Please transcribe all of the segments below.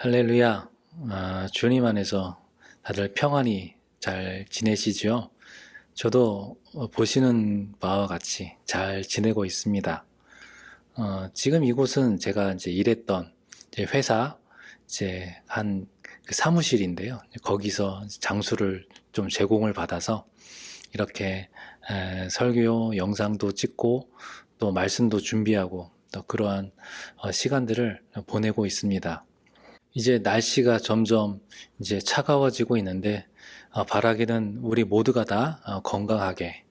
할렐루야. 주님 안에서 다들 평안히 잘 지내시지요? 저도 보시는 바와 같이 잘 지내고 있습니다. 지금 이곳은 제가 이제 일했던 이제 회사 이제 한 그 사무실인데요. 거기서 장소를 좀 제공을 받아서 이렇게 설교 영상도 찍고 또 말씀도 준비하고 또 그러한 시간들을 보내고 있습니다. 이제 날씨가 점점 이제 차가워지고 있는데, 바라기는 우리 모두가 다 건강하게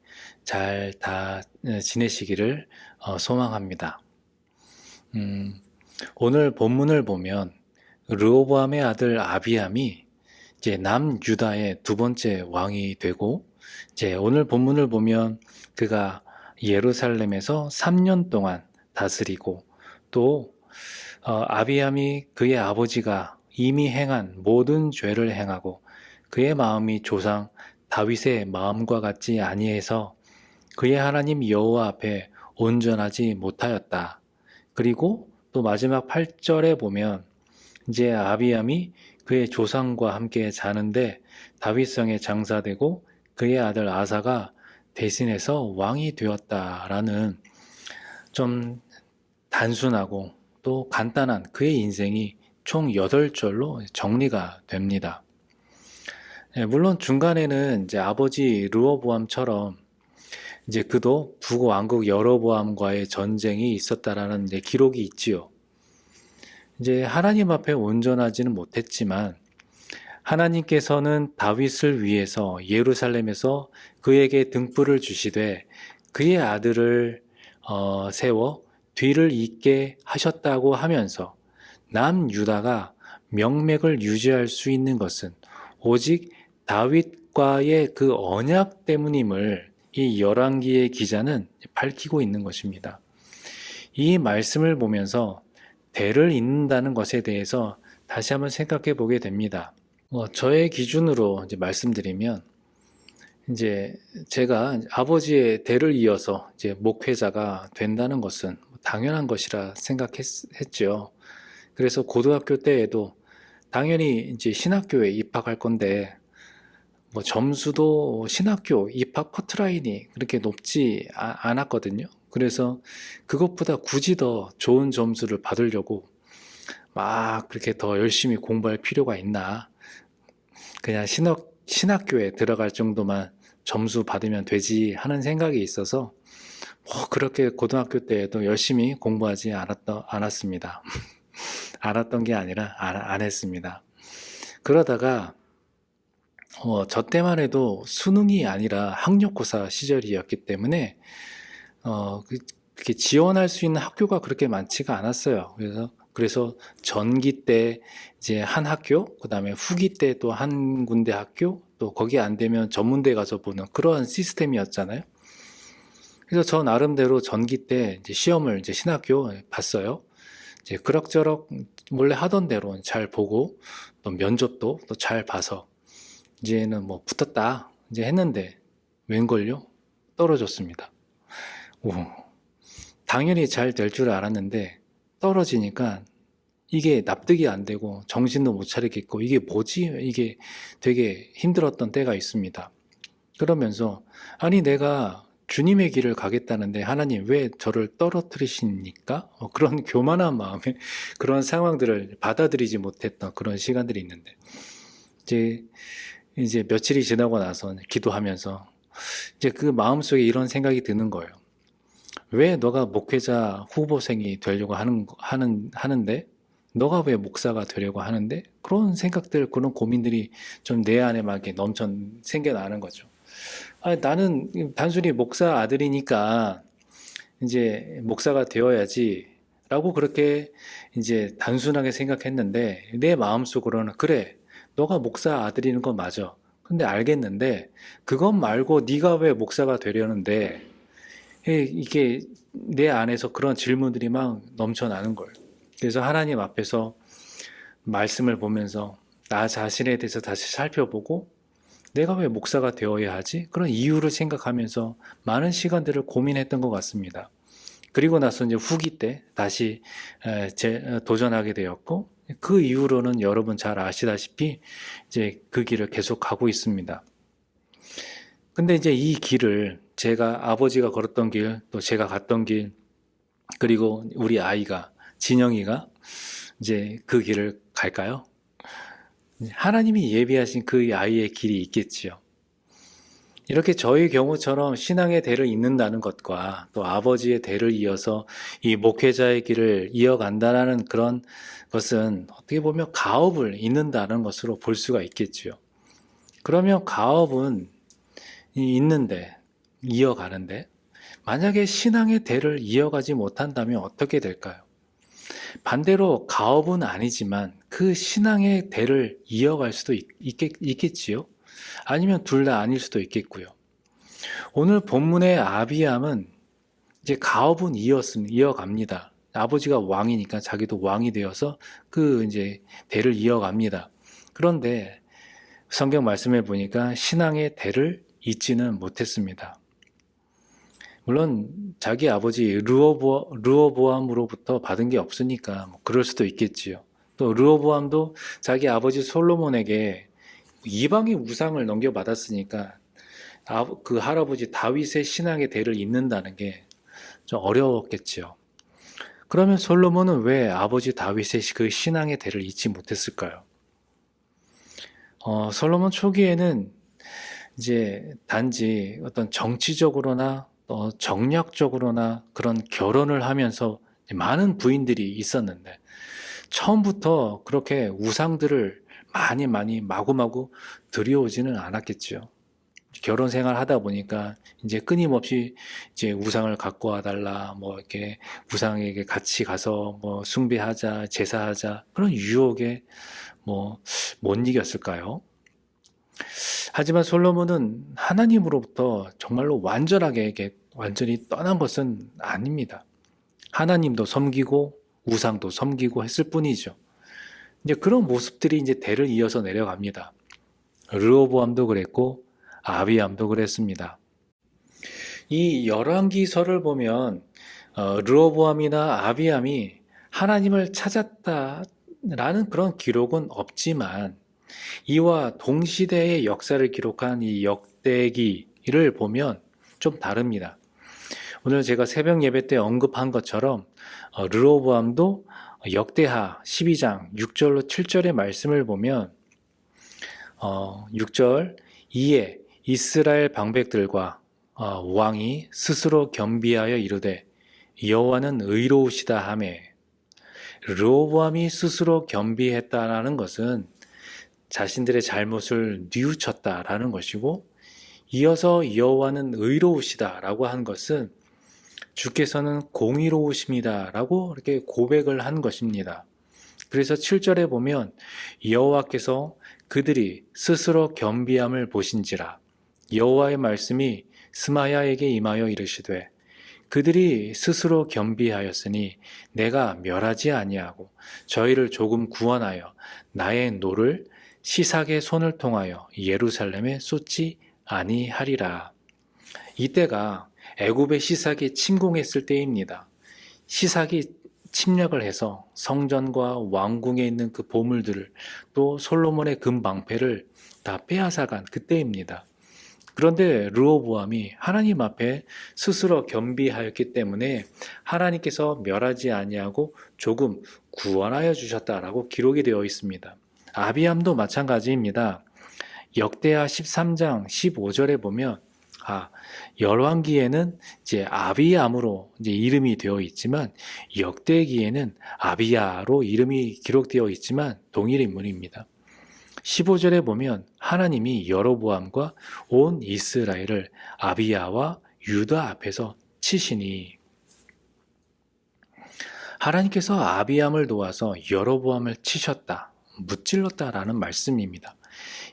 잘 다 지내시기를 소망합니다. 음, 오늘 본문을 보면 르호보암의 아들 아비암이 이제 남유다의 두 번째 왕이 되고, 이제 오늘 본문을 보면 그가 예루살렘에서 3년 동안 다스리고 또 아비암이 그의 아버지가 이미 행한 모든 죄를 행하고 그의 마음이 조상 다윗의 마음과 같지 아니해서 그의 하나님 여호와 앞에 온전하지 못하였다. 그리고 또 마지막 8절에 보면 이제 아비암이 그의 조상과 함께 자는데 다윗성에 장사되고 그의 아들 아사가 대신해서 왕이 되었다라는 좀 단순하고 또 간단한 그의 인생이 총 8절로 정리가 됩니다. 물론 중간에는 이제 아버지 르호보암처럼 이제 그도 북왕국 여로보암과의 전쟁이 있었다라는 이제 기록이 있지요. 이제 하나님 앞에 온전하지는 못했지만 하나님께서는 다윗을 위해서 예루살렘에서 그에게 등불을 주시되 그의 아들을 세워 뒤를 잇게 하셨다고 하면서 남유다가 명맥을 유지할 수 있는 것은 오직 다윗과의 그 언약 때문임을 이 열왕기의 기자는 밝히고 있는 것입니다. 이 말씀을 보면서 대를 잇는다는 것에 대해서 다시 한번 생각해 보게 됩니다. 저의 기준으로 이제 말씀드리면 이제 제가 아버지의 대를 이어서 이제 목회자가 된다는 것은 당연한 것이라 생각했죠. 그래서 고등학교 때에도 당연히 이제 신학교에 입학할 건데 뭐 점수도 신학교 입학 커트라인이 그렇게 높지 않았거든요. 그래서 그것보다 굳이 더 좋은 점수를 받으려고 막 그렇게 더 열심히 공부할 필요가 있나. 그냥 신학교에 들어갈 정도만 점수 받으면 되지 하는 생각이 있어서 뭐 그렇게 고등학교 때에도 열심히 공부하지 않았습니다. 않았던 게 아니라 안 했습니다. 그러다가 저 때만 해도 수능이 아니라 학력고사 시절이었기 때문에 그렇게 지원할 수 있는 학교가 그렇게 많지가 않았어요. 그래서 전기 때 이제 한 학교, 그 다음에 후기 때 또 한 군데 학교, 또 거기 안 되면 전문대 가서 보는 그러한 시스템이었잖아요. 그래서 저 나름대로 전기 때 이제 시험을 이제 신학교 봤어요. 이제 그럭저럭 원래 하던 대로 잘 보고 또 면접도 또 잘 봐서 이제는 뭐 붙었다 이제 했는데 웬걸요? 떨어졌습니다. 오, 당연히 잘 될 줄 알았는데 떨어지니까 이게 납득이 안 되고 정신도 못 차리겠고 이게 뭐지? 이게 되게 힘들었던 때가 있습니다. 그러면서 아니 내가 주님의 길을 가겠다는데 하나님 왜 저를 떨어뜨리십니까? 그런 교만한 마음에 그런 상황들을 받아들이지 못했던 그런 시간들이 있는데 이제 며칠이 지나고 나서 기도하면서 이제 그 마음속에 이런 생각이 드는 거예요. 왜 너가 목회자 후보생이 되려고 하는데 너가 왜 목사가 되려고 하는데 그런 생각들 그런 고민들이 좀 내 안에 막 이렇게 생겨나는 거죠. 나는 단순히 목사 아들이니까 이제 목사가 되어야지 라고 그렇게 이제 단순하게 생각했는데 내 마음속으로는 그래 너가 목사 아들이는 건 맞아. 근데 알겠는데 그것 말고 네가 왜 목사가 되려는데 이게 내 안에서 그런 질문들이 막 넘쳐나는 거예요. 그래서 하나님 앞에서 말씀을 보면서 나 자신에 대해서 다시 살펴보고 내가 왜 목사가 되어야 하지? 그런 이유를 생각하면서 많은 시간들을 고민했던 것 같습니다. 그리고 나서 이제 후기 때 다시 도전하게 되었고 그 이후로는 여러분 잘 아시다시피 이제 그 길을 계속 가고 있습니다. 근데 이제 이 길을 제가 아버지가 걸었던 길, 또 제가 갔던 길, 그리고 우리 아이가, 진영이가 이제 그 길을 갈까요? 하나님이 예비하신 그 아이의 길이 있겠지요. 이렇게 저희 경우처럼 신앙의 대를 잇는다는 것과 또 아버지의 대를 이어서 이 목회자의 길을 이어간다는 그런 것은 어떻게 보면 가업을 잇는다는 것으로 볼 수가 있겠지요. 그러면 가업은 있는데, 이어가는데, 만약에 신앙의 대를 이어가지 못한다면 어떻게 될까요? 반대로 가업은 아니지만 그 신앙의 대를 이어갈 수도 있겠지요? 아니면 둘 다 아닐 수도 있겠고요. 오늘 본문의 아비암은 이제 가업은 이어갑니다. 아버지가 왕이니까 자기도 왕이 되어서 그 이제 대를 이어갑니다. 그런데 성경 말씀을 보니까 신앙의 대를 잇지는 못했습니다. 물론 자기 아버지 르호보암으로부터 받은 게 없으니까 뭐 그럴 수도 있겠지요. 또 르호보암도 자기 아버지 솔로몬에게 이방의 우상을 넘겨받았으니까 그 할아버지 다윗의 신앙의 대를 잇는다는 게 좀 어려웠겠지요. 그러면 솔로몬은 왜 아버지 다윗의 그 신앙의 대를 잇지 못했을까요? 솔로몬 초기에는 이제 단지 어떤 정치적으로나 정략적으로나 그런 결혼을 하면서 많은 부인들이 있었는데 처음부터 그렇게 우상들을 많이 마구마구 들여오지는 않았겠죠. 결혼 생활 하다 보니까 이제 끊임없이 이제 우상을 갖고 와달라, 뭐 이렇게 우상에게 같이 가서 뭐 숭배하자, 제사하자, 그런 유혹에 뭐 못 이겼을까요? 하지만 솔로몬은 하나님으로부터 정말로 완전히 떠난 것은 아닙니다. 하나님도 섬기고 우상도 섬기고 했을 뿐이죠. 이제 그런 모습들이 이제 대를 이어서 내려갑니다. 르호보암도 그랬고 아비암도 그랬습니다. 이 열왕기서를 보면 르호보암이나 아비암이 하나님을 찾았다라는 그런 기록은 없지만 이와 동시대의 역사를 기록한 이 역대기를 보면 좀 다릅니다. 오늘 제가 새벽 예배 때 언급한 것처럼 르호보암도 역대하 12장 6절로 7절의 말씀을 보면 6절 이에 이스라엘 방백들과 왕이 스스로 겸비하여 이르되 여호와는 의로우시다 하매 르호보암이 스스로 겸비했다라는 것은 자신들의 잘못을 뉘우쳤다라는 것이고 이어서 여호와는 의로우시다라고 한 것은 주께서는 공의로우십니다라고 이렇게 고백을 한 것입니다. 그래서 7절에 보면 여호와께서 그들이 스스로 겸비함을 보신지라 여호와의 말씀이 스마야에게 임하여 이르시되 그들이 스스로 겸비하였으니 내가 멸하지 아니하고 저희를 조금 구원하여 나의 노를 시삭의 손을 통하여 예루살렘에 쏟지 아니하리라. 이때가 애굽의 시삭이 침공했을 때입니다. 시삭이 침략을 해서 성전과 왕궁에 있는 그 보물들을 또 솔로몬의 금방패를 다 빼앗아간 그때입니다. 그런데 르호보암이 하나님 앞에 스스로 겸비하였기 때문에 하나님께서 멸하지 아니하고 조금 구원하여 주셨다라고 기록이 되어 있습니다. 아비암도 마찬가지입니다. 역대하 13장 15절에 보면 열왕기에는 이제 아비암으로 이제 이름이 되어 있지만 역대기에는 아비야로 이름이 기록되어 있지만 동일 인물입니다. 15절에 보면 하나님이 여로보암과 온 이스라엘을 아비야와 유다 앞에서 치시니 하나님께서 아비암을 도와서 여로보암을 치셨다, 무찔렀다라는 말씀입니다.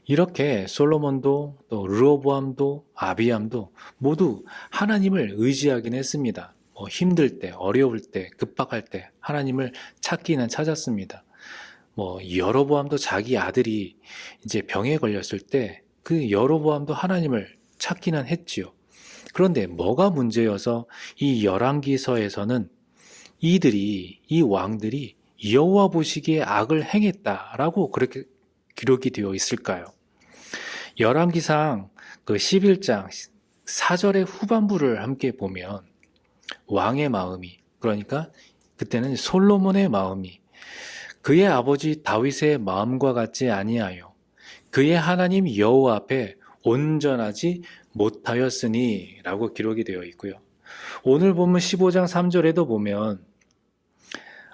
이렇게 솔로몬도 또 르호보암도 아비암도 모두 하나님을 의지하긴 했습니다. 힘들 때, 어려울 때, 급박할 때 하나님을 찾기는 찾았습니다. 여로보암도 자기 아들이 이제 병에 걸렸을 때 그 여로보암도 하나님을 찾기는 했지요. 그런데 뭐가 문제여서 이 열왕기서에서는 이 왕들이 여호와 보시기에 악을 행했다라고 그렇게 기록이 되어 있을까요? 열왕기상 그 11장 4절의 후반부를 함께 보면 왕의 마음이, 그러니까 그때는 솔로몬의 마음이 그의 아버지 다윗의 마음과 같지 아니하여 그의 하나님 여호와 앞에 온전하지 못하였으니 라고 기록이 되어 있고요. 오늘 보면 15장 3절에도 보면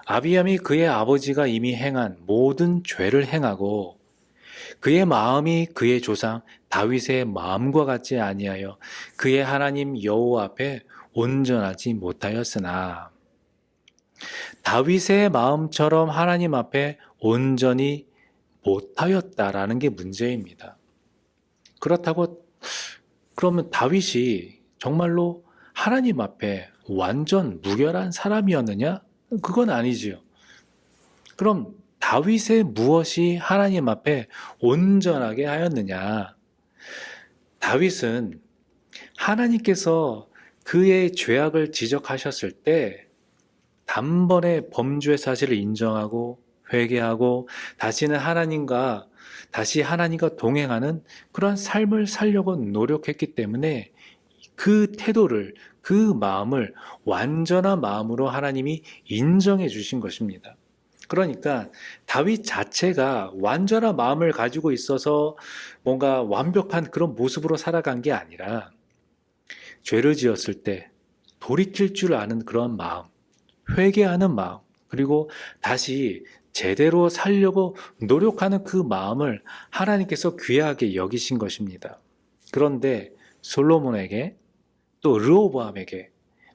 아비암이 그의 아버지가 이미 행한 모든 죄를 행하고 그의 마음이 그의 조상 다윗의 마음과 같지 아니하여 그의 하나님 여호와 앞에 온전하지 못하였으나, 다윗의 마음처럼 하나님 앞에 온전히 못하였다라는 게 문제입니다. 그렇다고 그러면 다윗이 정말로 하나님 앞에 완전 무결한 사람이었느냐? 그건 아니지요. 그럼 다윗의 무엇이 하나님 앞에 온전하게 하였느냐? 다윗은 하나님께서 그의 죄악을 지적하셨을 때 단번에 범죄 사실을 인정하고 회개하고 다시 하나님과 동행하는 그런 삶을 살려고 노력했기 때문에 그 태도를, 그 마음을 완전한 마음으로 하나님이 인정해 주신 것입니다. 그러니까 다윗 자체가 완전한 마음을 가지고 있어서 뭔가 완벽한 그런 모습으로 살아간 게 아니라 죄를 지었을 때 돌이킬 줄 아는 그런 마음, 회개하는 마음, 그리고 다시 제대로 살려고 노력하는 그 마음을 하나님께서 귀하게 여기신 것입니다. 그런데 솔로몬에게, 또 르호보암에게,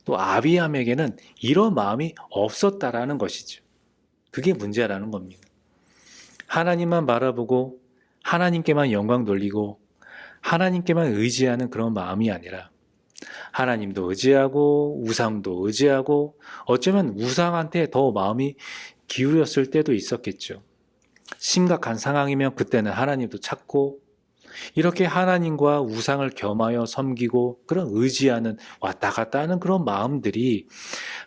또 아비암에게는 이런 마음이 없었다라는 것이죠. 그게 문제라는 겁니다. 하나님만 바라보고 하나님께만 영광 돌리고 하나님께만 의지하는 그런 마음이 아니라 하나님도 의지하고 우상도 의지하고 어쩌면 우상한테 더 마음이 기울였을 때도 있었겠죠. 심각한 상황이면 그때는 하나님도 찾고, 이렇게 하나님과 우상을 겸하여 섬기고 그런 의지하는, 왔다 갔다 하는 그런 마음들이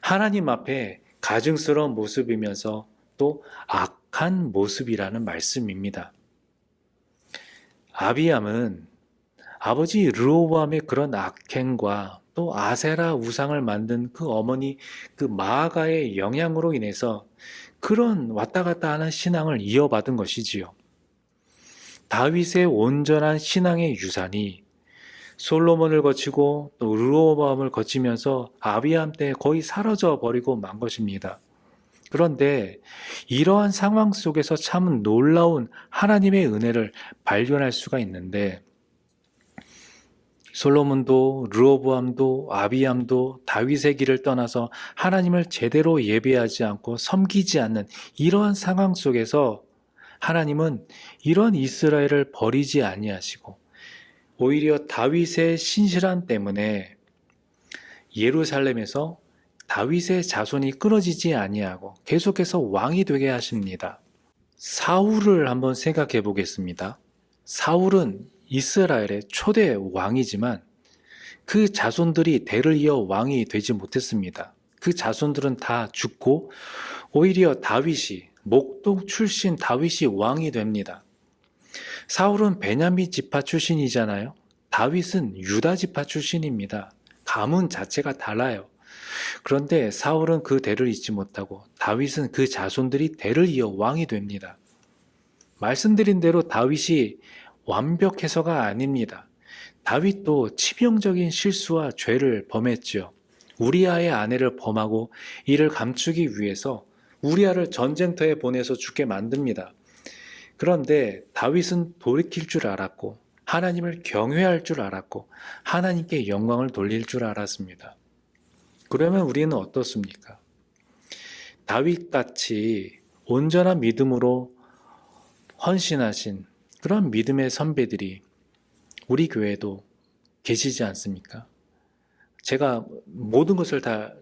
하나님 앞에 가증스러운 모습이면서 또 악한 모습이라는 말씀입니다. 아비암은 아버지 르호보암의 그런 악행과 또 아세라 우상을 만든 그 어머니 그 마아가의 영향으로 인해서 그런 왔다 갔다 하는 신앙을 이어받은 것이지요. 다윗의 온전한 신앙의 유산이 솔로몬을 거치고 또 르호보암을 거치면서 아비암 때 거의 사라져 버리고 만 것입니다. 그런데 이러한 상황 속에서 참 놀라운 하나님의 은혜를 발견할 수가 있는데, 솔로몬도 르호보암도 아비암도 다윗의 길을 떠나서 하나님을 제대로 예배하지 않고 섬기지 않는 이러한 상황 속에서 하나님은 이런 이스라엘을 버리지 아니하시고 오히려 다윗의 신실함 때문에 예루살렘에서 다윗의 자손이 끊어지지 아니하고 계속해서 왕이 되게 하십니다. 사울을 한번 생각해 보겠습니다. 사울은 이스라엘의 초대 왕이지만 그 자손들이 대를 이어 왕이 되지 못했습니다. 그 자손들은 다 죽고 오히려 다윗이, 목동 출신 다윗이 왕이 됩니다. 사울은 베냐민 지파 출신이잖아요. 다윗은 유다 지파 출신입니다. 가문 자체가 달라요. 그런데 사울은 그 대를 잇지 못하고 다윗은 그 자손들이 대를 이어 왕이 됩니다. 말씀드린 대로 다윗이 완벽해서가 아닙니다. 다윗도 치명적인 실수와 죄를 범했지요. 우리아의 아내를 범하고 이를 감추기 위해서 우리아를 전쟁터에 보내서 죽게 만듭니다. 그런데 다윗은 돌이킬 줄 알았고 하나님을 경외할 줄 알았고 하나님께 영광을 돌릴 줄 알았습니다. 그러면 우리는 어떻습니까? 다윗같이 온전한 믿음으로 헌신하신 그런 믿음의 선배들이 우리 교회에도 계시지 않습니까? 제가 모든 것을 다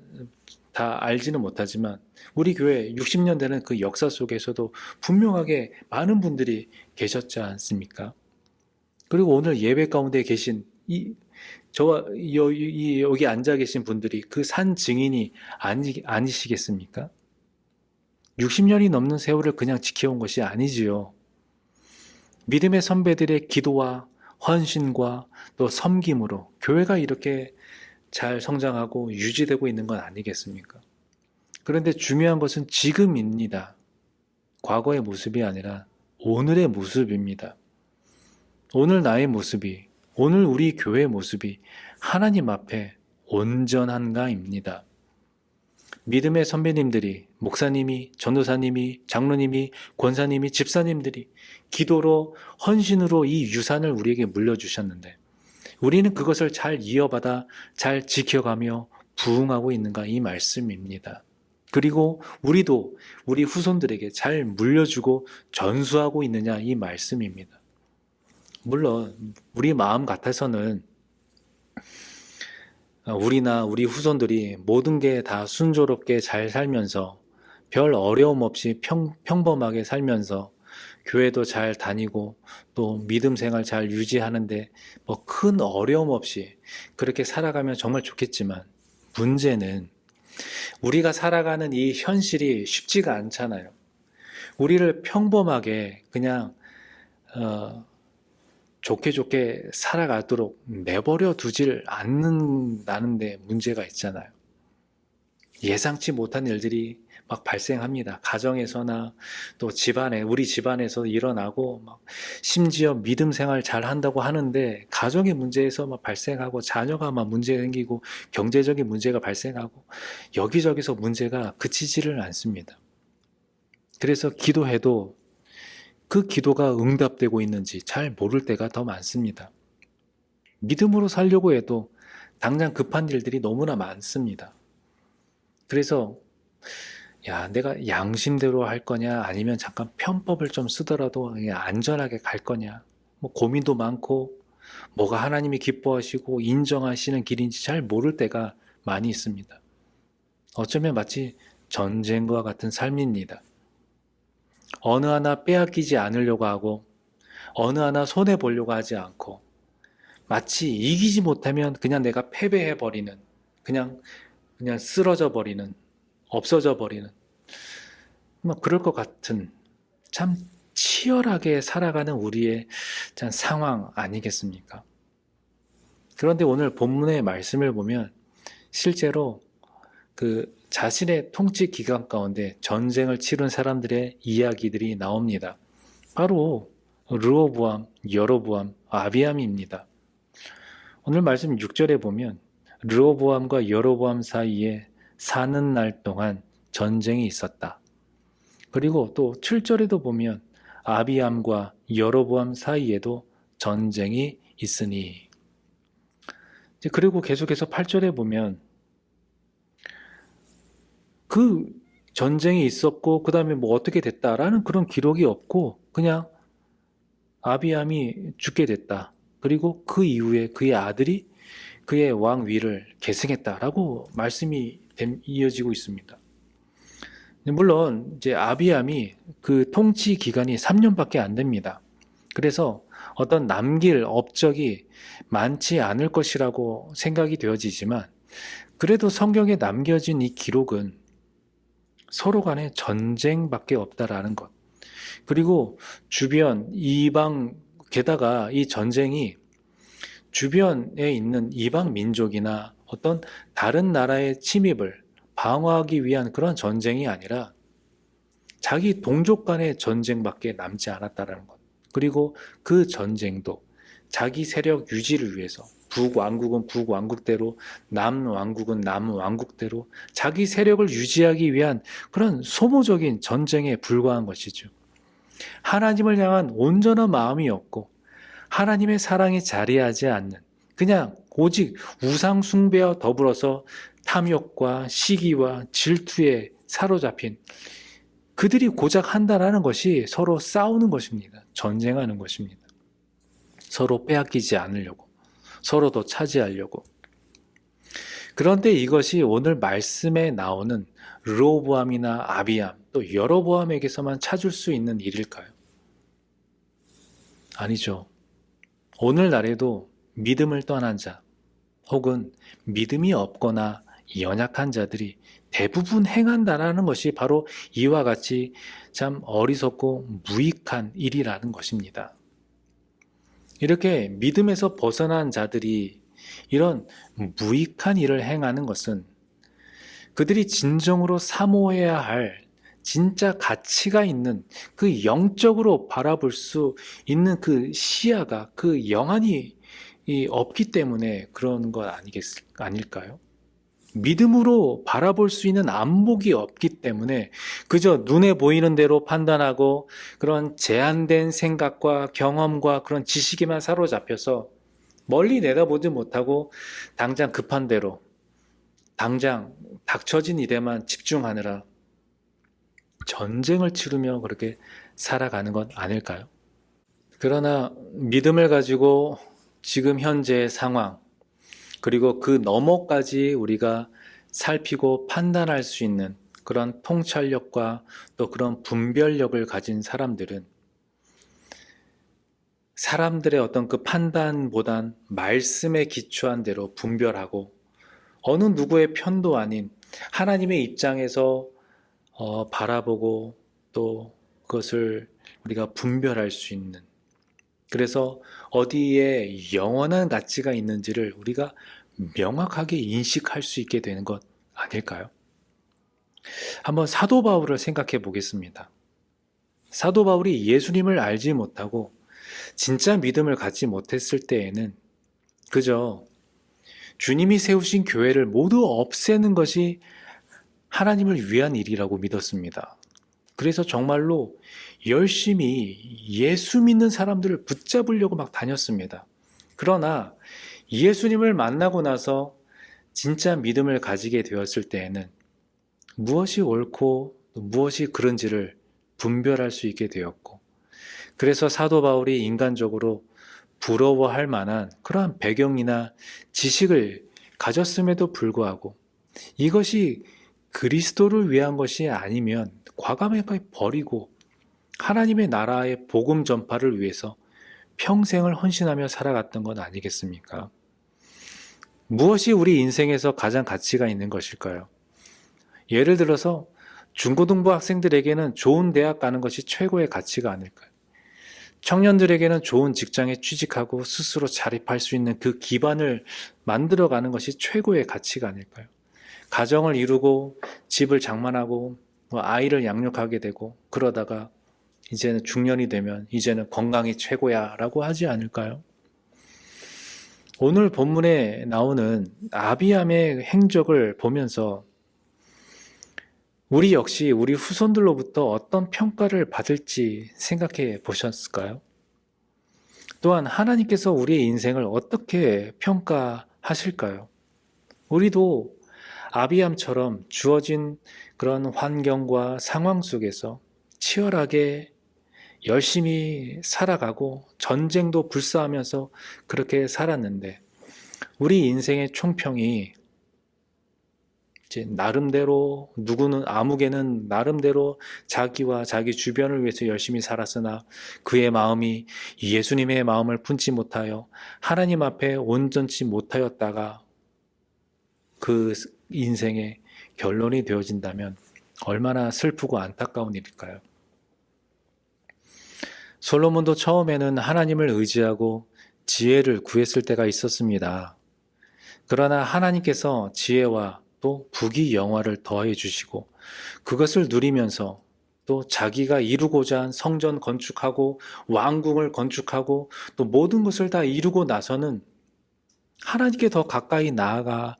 알지는 못하지만 우리 교회 60년 되는 그 역사 속에서도 분명하게 많은 분들이 계셨지 않습니까? 그리고 오늘 예배 가운데 계신 저와 여기 앉아 계신 분들이 그 산 증인이 아니시겠습니까? 60년이 넘는 세월을 그냥 지켜온 것이 아니지요. 믿음의 선배들의 기도와 헌신과 또 섬김으로 교회가 이렇게 잘 성장하고 유지되고 있는 건 아니겠습니까? 그런데 중요한 것은 지금입니다. 과거의 모습이 아니라 오늘의 모습입니다. 오늘 나의 모습이, 오늘 우리 교회의 모습이 하나님 앞에 온전한가입니다. 믿음의 선배님들이, 목사님이, 전도사님이, 장로님이, 권사님이, 집사님들이 기도로, 헌신으로 이 유산을 우리에게 물려주셨는데 우리는 그것을 잘 이어받아 잘 지켜가며 부응하고 있는가 이 말씀입니다. 그리고 우리도 우리 후손들에게 잘 물려주고 전수하고 있느냐 이 말씀입니다. 물론 우리 마음 같아서는 우리나 우리 후손들이 모든 게 다 순조롭게 잘 살면서 별 어려움 없이 평범하게 살면서 교회도 잘 다니고 또 믿음 생활 잘 유지하는데 뭐 큰 어려움 없이 그렇게 살아가면 정말 좋겠지만 문제는 우리가 살아가는 이 현실이 쉽지가 않잖아요. 우리를 평범하게 그냥 좋게 살아가도록 내버려 두질 않는다는데 문제가 있잖아요. 예상치 못한 일들이 막 발생합니다. 가정에서나 또 집안에, 우리 집안에서 일어나고 막 심지어 믿음 생활 잘 한다고 하는데 가정의 문제에서 막 발생하고 자녀가 막 문제 생기고 경제적인 문제가 발생하고 여기저기서 문제가 그치지를 않습니다. 그래서 기도해도 그 기도가 응답되고 있는지 잘 모를 때가 더 많습니다. 믿음으로 살려고 해도 당장 급한 일들이 너무나 많습니다. 그래서 내가 양심대로 할 거냐 아니면 잠깐 편법을 좀 쓰더라도 그냥 안전하게 갈 거냐 뭐 고민도 많고 뭐가 하나님이 기뻐하시고 인정하시는 길인지 잘 모를 때가 많이 있습니다. 어쩌면 마치 전쟁과 같은 삶입니다. 어느 하나 빼앗기지 않으려고 하고 어느 하나 손해보려고 하지 않고 마치 이기지 못하면 그냥 내가 패배해버리는 그냥 쓰러져 버리는 없어져 버리는 뭐 그럴 것 같은 참 치열하게 살아가는 우리의 참 상황 아니겠습니까? 그런데 오늘 본문의 말씀을 보면 실제로 그 자신의 통치 기간 가운데 전쟁을 치른 사람들의 이야기들이 나옵니다. 바로 르호보암, 여로보암, 아비암입니다. 오늘 말씀 6절에 보면 르호보암과 여로보암 사이에 사는 날 동안 전쟁이 있었다. 그리고 또 7절에도 보면 아비암과 여로보암 사이에도 전쟁이 있으니. 그리고 계속해서 8절에 보면 그 전쟁이 있었고 그 다음에 뭐 어떻게 됐다라는 그런 기록이 없고 그냥 아비암이 죽게 됐다. 그리고 그 이후에 그의 아들이 그의 왕위를 계승했다라고 말씀이 이어지고 있습니다. 물론 이제 아비암이 그 통치 기간이 3년밖에 안 됩니다. 그래서 어떤 남길 업적이 많지 않을 것이라고 생각이 되어지지만 그래도 성경에 남겨진 이 기록은 서로 간에 전쟁밖에 없다라는 것. 그리고 주변 이방 게다가 이 전쟁이 주변에 있는 이방 민족이나 어떤 다른 나라의 침입을 방어하기 위한 그런 전쟁이 아니라 자기 동족 간의 전쟁밖에 남지 않았다는 것. 그리고 그 전쟁도 자기 세력 유지를 위해서 북왕국은 북왕국대로 남왕국은 남왕국대로 자기 세력을 유지하기 위한 그런 소모적인 전쟁에 불과한 것이죠. 하나님을 향한 온전한 마음이 없고 하나님의 사랑이 자리하지 않는 그냥 오직 우상 숭배와 더불어서 탐욕과 시기와 질투에 사로잡힌 그들이 고작 한다라는 것이 서로 싸우는 것입니다. 전쟁하는 것입니다. 서로 빼앗기지 않으려고, 서로도 차지하려고. 그런데 이것이 오늘 말씀에 나오는 르호보암이나 아비암, 또 여로보암에게서만 찾을 수 있는 일일까요? 아니죠. 오늘날에도 믿음을 떠난 자, 혹은 믿음이 없거나 연약한 자들이 대부분 행한다라는 것이 바로 이와 같이 참 어리석고 무익한 일이라는 것입니다. 이렇게 믿음에서 벗어난 자들이 이런 무익한 일을 행하는 것은 그들이 진정으로 사모해야 할 진짜 가치가 있는 그 영적으로 바라볼 수 있는 그 시야가 그 영안이 없기 때문에 그런 것 아닐까요? 믿음으로 바라볼 수 있는 안목이 없기 때문에 그저 눈에 보이는 대로 판단하고 그런 제한된 생각과 경험과 그런 지식에만 사로잡혀서 멀리 내다보지 못하고 당장 급한 대로 당장 닥쳐진 일에만 집중하느라 전쟁을 치르며 그렇게 살아가는 것 아닐까요? 그러나 믿음을 가지고 지금 현재의 상황, 그리고 그 너머까지 우리가 살피고 판단할 수 있는 그런 통찰력과 또 그런 분별력을 가진 사람들은 사람들의 어떤 그 판단보단 말씀에 기초한 대로 분별하고 어느 누구의 편도 아닌 하나님의 입장에서 바라보고 또 그것을 우리가 분별할 수 있는, 그래서 어디에 영원한 가치가 있는지를 우리가 명확하게 인식할 수 있게 되는 것 아닐까요? 한번 사도 바울을 생각해 보겠습니다. 사도 바울이 예수님을 알지 못하고 진짜 믿음을 갖지 못했을 때에는 그저 주님이 세우신 교회를 모두 없애는 것이 하나님을 위한 일이라고 믿었습니다. 그래서 정말로 열심히 예수 믿는 사람들을 붙잡으려고 막 다녔습니다. 그러나 예수님을 만나고 나서 진짜 믿음을 가지게 되었을 때에는 무엇이 옳고 무엇이 그른지를 분별할 수 있게 되었고, 그래서 사도 바울이 인간적으로 부러워할 만한 그러한 배경이나 지식을 가졌음에도 불구하고 이것이 그리스도를 위한 것이 아니면 과감하게 버리고 하나님의 나라의 복음 전파를 위해서 평생을 헌신하며 살아갔던 건 아니겠습니까? 무엇이 우리 인생에서 가장 가치가 있는 것일까요? 예를 들어서 중고등부 학생들에게는 좋은 대학 가는 것이 최고의 가치가 아닐까요? 청년들에게는 좋은 직장에 취직하고 스스로 자립할 수 있는 그 기반을 만들어가는 것이 최고의 가치가 아닐까요? 가정을 이루고 집을 장만하고 아이를 양육하게 되고 그러다가 이제는 중년이 되면 이제는 건강이 최고야 라고 하지 않을까요? 오늘 본문에 나오는 아비암의 행적을 보면서 우리 역시 우리 후손들로부터 어떤 평가를 받을지 생각해 보셨을까요? 또한 하나님께서 우리의 인생을 어떻게 평가하실까요? 우리도 아비암처럼 주어진 그런 환경과 상황 속에서 치열하게 열심히 살아가고 전쟁도 불사하면서 그렇게 살았는데 우리 인생의 총평이 이제 나름대로 누구는 아무개는 나름대로 자기와 자기 주변을 위해서 열심히 살았으나 그의 마음이 예수님의 마음을 품지 못하여 하나님 앞에 온전치 못하였다가 그 인생의 결론이 되어진다면 얼마나 슬프고 안타까운 일일까요? 솔로몬도 처음에는 하나님을 의지하고 지혜를 구했을 때가 있었습니다. 그러나 하나님께서 지혜와 또 부귀 영화를 더해 주시고 그것을 누리면서 또 자기가 이루고자 한 성전 건축하고 왕궁을 건축하고 또 모든 것을 다 이루고 나서는 하나님께 더 가까이 나아가다가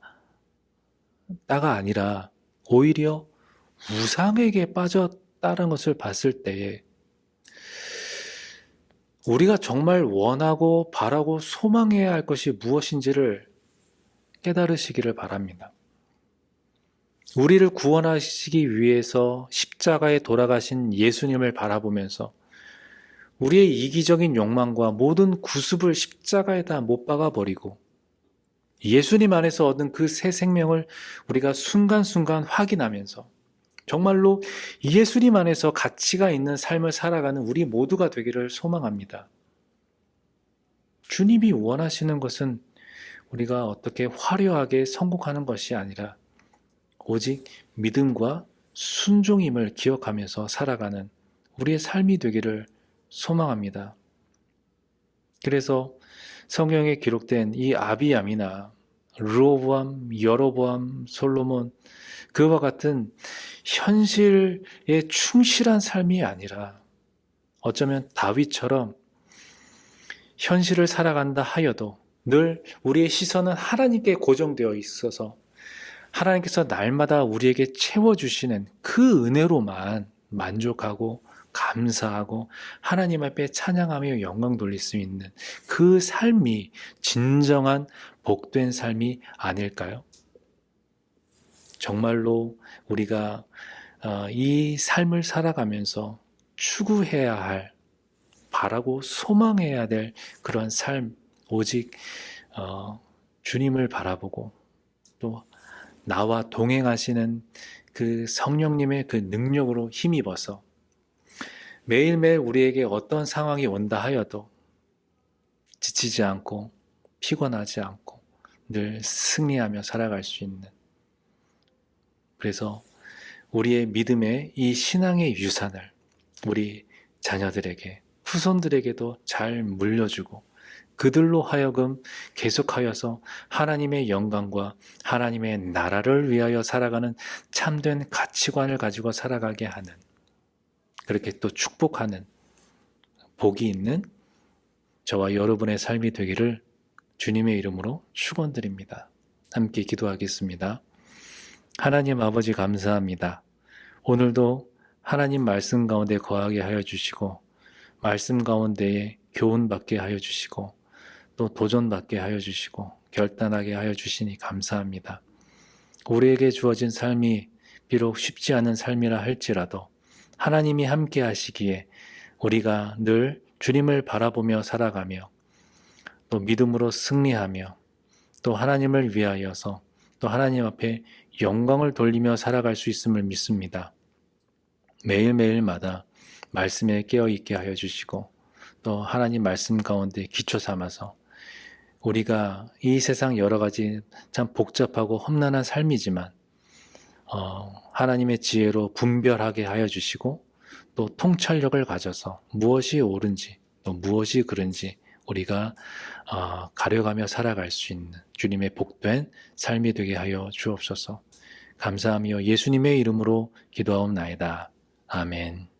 아니라 오히려 우상에게 빠졌다는 것을 봤을 때에 우리가 정말 원하고 바라고 소망해야 할 것이 무엇인지를 깨달으시기를 바랍니다. 우리를 구원하시기 위해서 십자가에 돌아가신 예수님을 바라보면서 우리의 이기적인 욕망과 모든 구습을 십자가에다 못 박아버리고 예수님 안에서 얻은 그 새 생명을 우리가 순간순간 확인하면서 정말로 예수님 안에서 가치가 있는 삶을 살아가는 우리 모두가 되기를 소망합니다. 주님이 원하시는 것은 우리가 어떻게 화려하게 성공하는 것이 아니라 오직 믿음과 순종임을 기억하면서 살아가는 우리의 삶이 되기를 소망합니다. 그래서 성경에 기록된 이 아비야미나 르호보암, 여로보암, 솔로몬 그와 같은 현실에 충실한 삶이 아니라 어쩌면 다윗처럼 현실을 살아간다 하여도 늘 우리의 시선은 하나님께 고정되어 있어서 하나님께서 날마다 우리에게 채워주시는 그 은혜로만 만족하고 감사하고 하나님 앞에 찬양하며 영광 돌릴 수 있는 그 삶이 진정한 복된 삶이 아닐까요? 정말로 우리가 이 삶을 살아가면서 추구해야 할, 바라고 소망해야 될 그런 삶, 오직 주님을 바라보고 또 나와 동행하시는 그 성령님의 그 능력으로 힘입어서 매일매일 우리에게 어떤 상황이 온다 하여도 지치지 않고 피곤하지 않고 늘 승리하며 살아갈 수 있는, 그래서 우리의 믿음의 이 신앙의 유산을 우리 자녀들에게, 후손들에게도 잘 물려주고 그들로 하여금 계속하여서 하나님의 영광과 하나님의 나라를 위하여 살아가는 참된 가치관을 가지고 살아가게 하는, 그렇게 또 축복하는 복이 있는 저와 여러분의 삶이 되기를 주님의 이름으로 축원드립니다. 함께 기도하겠습니다. 하나님 아버지 감사합니다. 오늘도 하나님 말씀 가운데 거하게 하여 주시고 말씀 가운데에 교훈받게 하여 주시고 또 도전받게 하여 주시고 결단하게 하여 주시니 감사합니다. 우리에게 주어진 삶이 비록 쉽지 않은 삶이라 할지라도 하나님이 함께 하시기에 우리가 늘 주님을 바라보며 살아가며 또 믿음으로 승리하며 또 하나님을 위하여서 또 하나님 앞에 영광을 돌리며 살아갈 수 있음을 믿습니다. 매일매일마다 말씀에 깨어있게 하여 주시고 또 하나님 말씀 가운데 기초 삼아서 우리가 이 세상 여러 가지 참 복잡하고 험난한 삶이지만 하나님의 지혜로 분별하게 하여 주시고 또 통찰력을 가져서 무엇이 옳은지 또 무엇이 그른지 우리가 가려가며 살아갈 수 있는 주님의 복된 삶이 되게 하여 주옵소서. 감사하며 예수님의 이름으로 기도하옵나이다. 아멘.